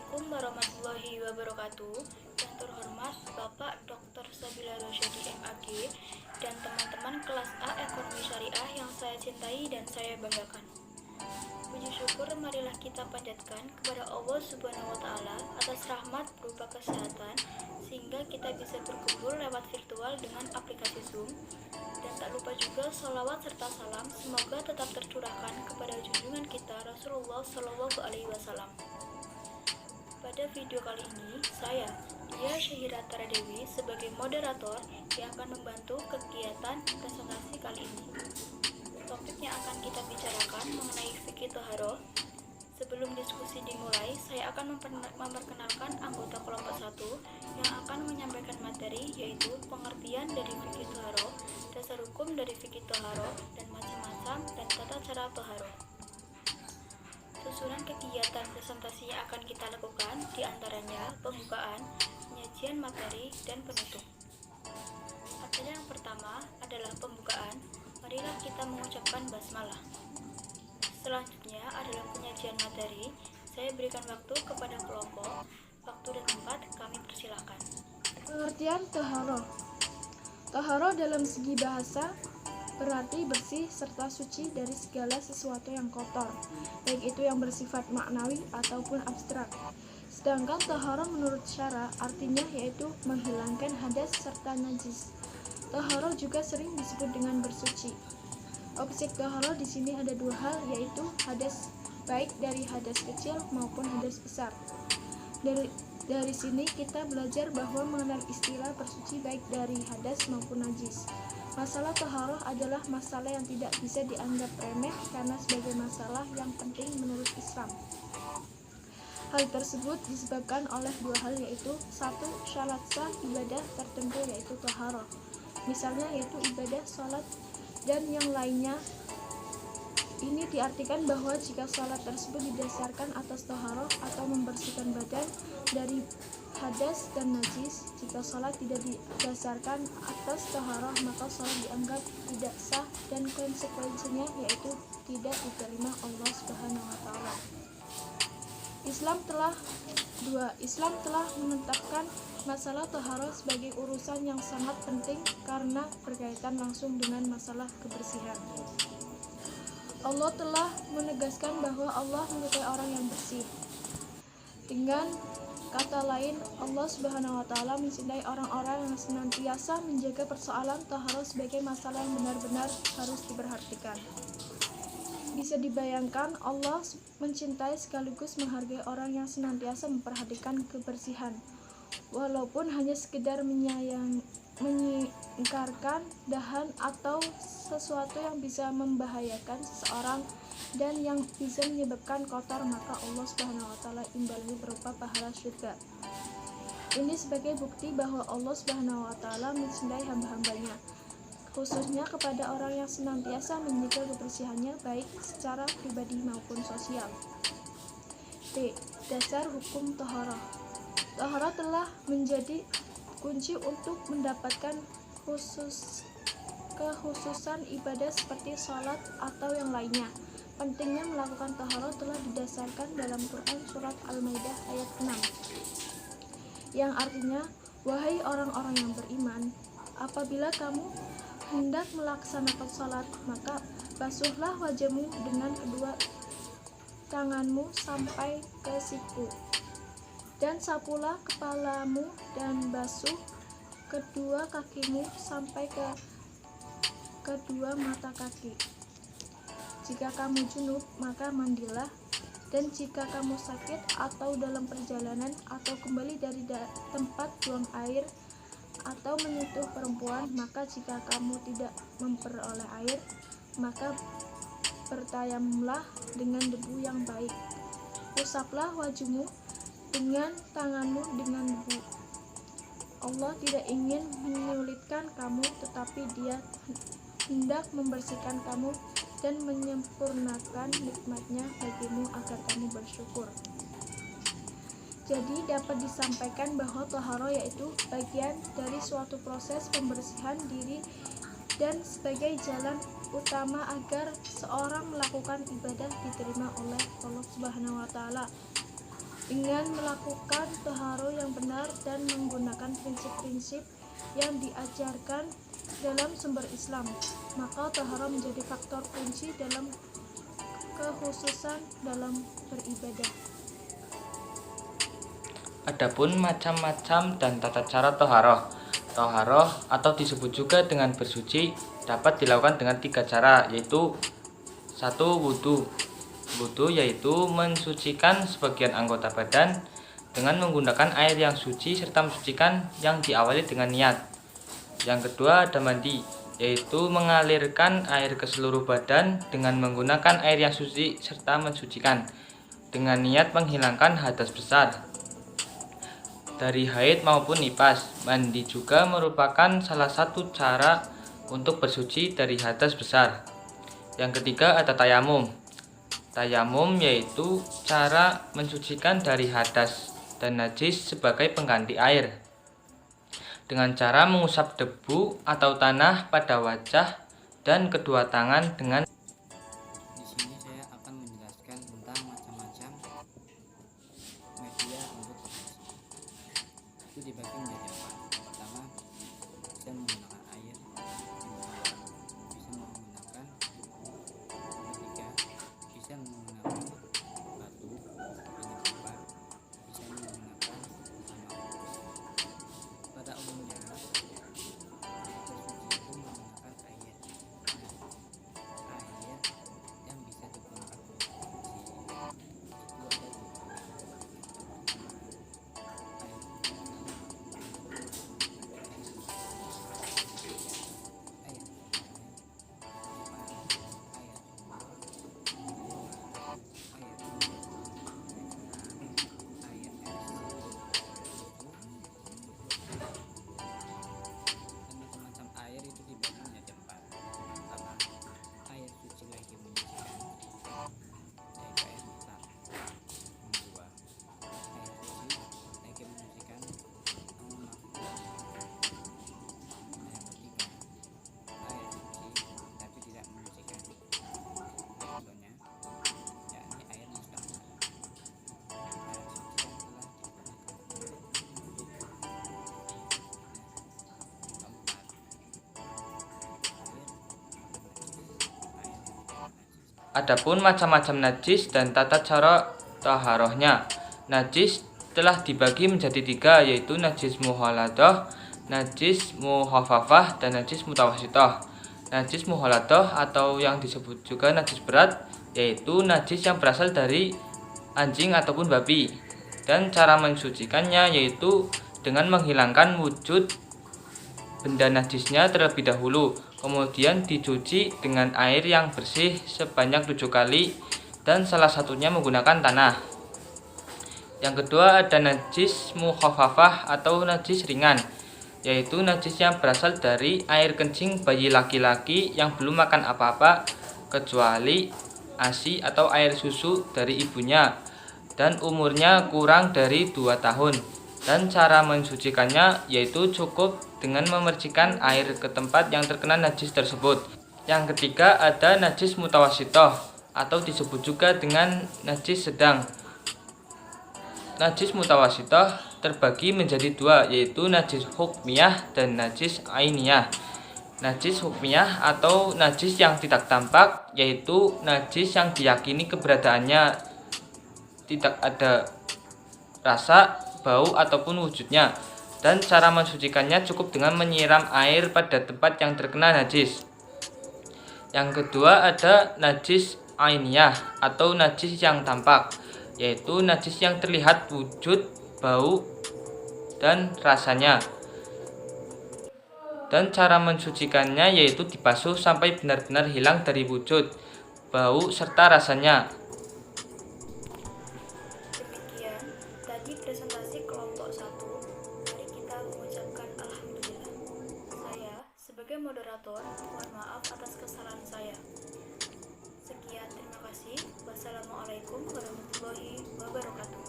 Assalamualaikum warahmatullahi wabarakatuh. Yang terhormat Bapak Dr. Sabila Rosyadi MAG dan teman-teman kelas A Ekonomi Syariah yang saya cintai dan saya banggakan. Puji syukur marilah kita panjatkan kepada Allah Subhanahu wa taala atas rahmat berupa kesehatan sehingga kita bisa berkumpul lewat virtual dengan aplikasi Zoom. Dan tak lupa juga sholawat serta salam semoga tetap tercurahkan kepada junjungan kita Rasulullah Shallallahu Alaihi Wasallam. Pada video kali ini, saya, Dia Syahira Taradewi, sebagai moderator yang akan membantu kegiatan presentasi kali ini. Topik yang akan kita bicarakan mengenai fikih toharoh. Sebelum diskusi dimulai, saya akan memperkenalkan anggota kelompok 1 yang akan menyampaikan materi, yaitu pengertian dari fikih toharoh, dasar hukum dari fikih toharoh, dan macam-macam dan tata cara toharoh. Susunan kegiatan presentasi yang akan kita lakukan diantaranya pembukaan, penyajian materi, dan penutup. Materi yang pertama adalah pembukaan. Marilah kita mengucapkan basmalah. Selanjutnya adalah penyajian materi. Saya berikan waktu kepada kelompok. Waktu dan tempat kami persilakan. Pengertian toharoh. Toharoh dalam segi bahasa berarti bersih serta suci dari segala sesuatu yang kotor, baik itu yang bersifat maknawi ataupun abstrak. Sedangkan toharoh menurut syara artinya yaitu menghilangkan hadas serta najis. Toharoh juga sering disebut dengan bersuci. Objek toharoh di sini ada dua hal, yaitu hadas, baik dari hadas kecil maupun hadas besar. Dari sini kita belajar bahwa mengenal istilah bersuci baik dari hadas maupun najis. Masalah toharoh adalah masalah yang tidak bisa dianggap remeh karena sebagai masalah yang penting menurut Islam. Hal tersebut disebabkan oleh dua hal, yaitu satu, syarat sah ibadah tertentu yaitu toharoh. Misalnya yaitu ibadah sholat dan yang lainnya. Ini diartikan bahwa jika sholat tersebut didasarkan atas toharoh atau membersihkan badan dari hadas dan najis, jika sholat tidak didasarkan atas toharoh maka sholat dianggap tidak sah dan konsekuensinya yaitu tidak diterima Allah Subhanahu wa taala. Islam telah menetapkan masalah toharoh sebagai urusan yang sangat penting karena berkaitan langsung dengan masalah kebersihan. Allah telah menegaskan bahwa Allah menyukai orang yang bersih. Dengan kata lain, Allah Subhanahu wa taala mencintai orang-orang yang senantiasa menjaga persoalan toharoh sebagai masalah yang benar-benar harus diperhatikan. Bisa dibayangkan Allah mencintai sekaligus menghargai orang yang senantiasa memperhatikan kebersihan, walaupun hanya sekedar menyingkarkan dahan atau sesuatu yang bisa membahayakan seseorang dan yang bisa menyebabkan kotor, maka Allah Subhanahu wa taala imbalannya berupa pahala surga. Ini sebagai bukti bahwa Allah Subhanahu wa taala mencintai hamba-hambanya, khususnya kepada orang yang senantiasa menjaga kebersihannya baik secara pribadi maupun sosial. B. Dasar hukum toharoh. Toharoh telah menjadi kunci untuk mendapatkan kekhususan ibadah seperti sholat atau yang lainnya. Pentingnya melakukan toharoh telah didasarkan dalam Quran surat Al-Maidah ayat 6, yang artinya, wahai orang-orang yang beriman, apabila kamu hendak melaksanakan sholat, maka basuhlah wajahmu dengan kedua tanganmu sampai ke siku, dan sapulah kepalamu dan basuh kedua kakimu sampai ke kedua mata kaki. Jika kamu junub, maka mandilah, dan jika kamu sakit atau dalam perjalanan atau kembali dari tempat buang air atau menyentuh perempuan, maka jika kamu tidak memperoleh air, maka bertayamumlah dengan debu yang baik. Usaplah wajahmu dengan tanganmu dengan debu. Allah tidak ingin menyulitkan kamu, tetapi Dia hendak membersihkan kamu dan menyempurnakan nikmat-Nya bagimu agar kamu bersyukur. Jadi dapat disampaikan bahwa toharoh yaitu bagian dari suatu proses pembersihan diri dan sebagai jalan utama agar seorang melakukan ibadah diterima oleh Allah Subhanahu wa taala. dengan melakukan toharo yang benar dan menggunakan prinsip-prinsip yang diajarkan dalam sumber Islam, maka toharo menjadi faktor kunci dalam kekhususan dalam beribadah. Adapun macam-macam dan tata cara toharoh. Toharoh atau disebut juga dengan bersuci dapat dilakukan dengan 3 cara, yaitu 1. Wudhu. Wudhu yaitu mensucikan sebagian anggota badan dengan menggunakan air yang suci serta mensucikan yang diawali dengan niat. Yang kedua ada mandi, yaitu mengalirkan air ke seluruh badan dengan menggunakan air yang suci serta mensucikan dengan niat menghilangkan hadas besar dari haid maupun nifas. Mandi juga merupakan salah satu cara untuk bersuci dari hadas besar. Yang ketiga ada tayamum. Tayamum yaitu cara mensucikan dari hadas dan najis sebagai pengganti air dengan cara mengusap debu atau tanah pada wajah dan kedua tangan dengan. Di sini saya akan menjelaskan tentang macam-macam media untuk bersuci. Itu dibagi menjadi 4. Yang pertama, bisa menggunakan air. Yang kedua, bisa menggunakan debu. Yang ketiga, bisa menggunakan batu. Yang keempat, bisa menggunakan tanah. Pada umumnya, bersuci itu menggunakan air. Air yang bisa digunakan untuk bersuci itu ada 2. Macam air itu dibagi menjadi 4. Pertama, air suci lagi menyucikan, yaitu air mata. Yang kedua, air suci lagi menyucikan namun makhluk. Yang ketiga, air suci tapi tidak menyucikan. Contohnya, yakni air mustahil. Air suci yang telah digunakan untuk Adapun macam-macam najis dan tata cara taharohnya. Najis telah dibagi menjadi 3, yaitu najis muhaladah, najis muhafafah, dan najis mutawasitoh. Najis muhaladah atau yang disebut juga najis berat, yaitu najis yang berasal dari anjing ataupun babi. Dan cara mensucikannya yaitu dengan menghilangkan wujud benda najisnya terlebih dahulu, kemudian dicuci dengan air yang bersih sebanyak 7 kali dan salah satunya menggunakan tanah. Yang kedua ada najis mukhafafah atau najis ringan, yaitu najis yang berasal dari air kencing bayi laki-laki yang belum makan apa-apa kecuali ASI atau air susu dari ibunya dan umurnya kurang dari 2 tahun. Dan cara mensucikannya yaitu cukup dengan memercikan air ke tempat yang terkena najis tersebut. Yang ketiga ada najis mutawasitoh atau disebut juga dengan najis sedang. Najis mutawasitoh terbagi menjadi 2, yaitu najis hukmiyah dan najis ainiyah. Najis hukmiyah atau najis yang tidak tampak yaitu najis yang diyakini keberadaannya tidak ada rasa, bau ataupun wujudnya, dan cara mensucikannya cukup dengan menyiram air pada tempat yang terkena najis. Yang kedua ada najis ainiyah atau najis yang tampak, yaitu najis yang terlihat wujud, bau, dan rasanya. Dan cara mensucikannya yaitu dibasuh sampai benar-benar hilang dari wujud, bau, serta rasanya. Demikian tadi presentasi kelompok 1. Mari kita mengucapkan alhamdulillah. Saya sebagai moderator mohon maaf atas kesalahan saya. Sekian, terima kasih. Wassalamualaikum warahmatullahi wabarakatuh.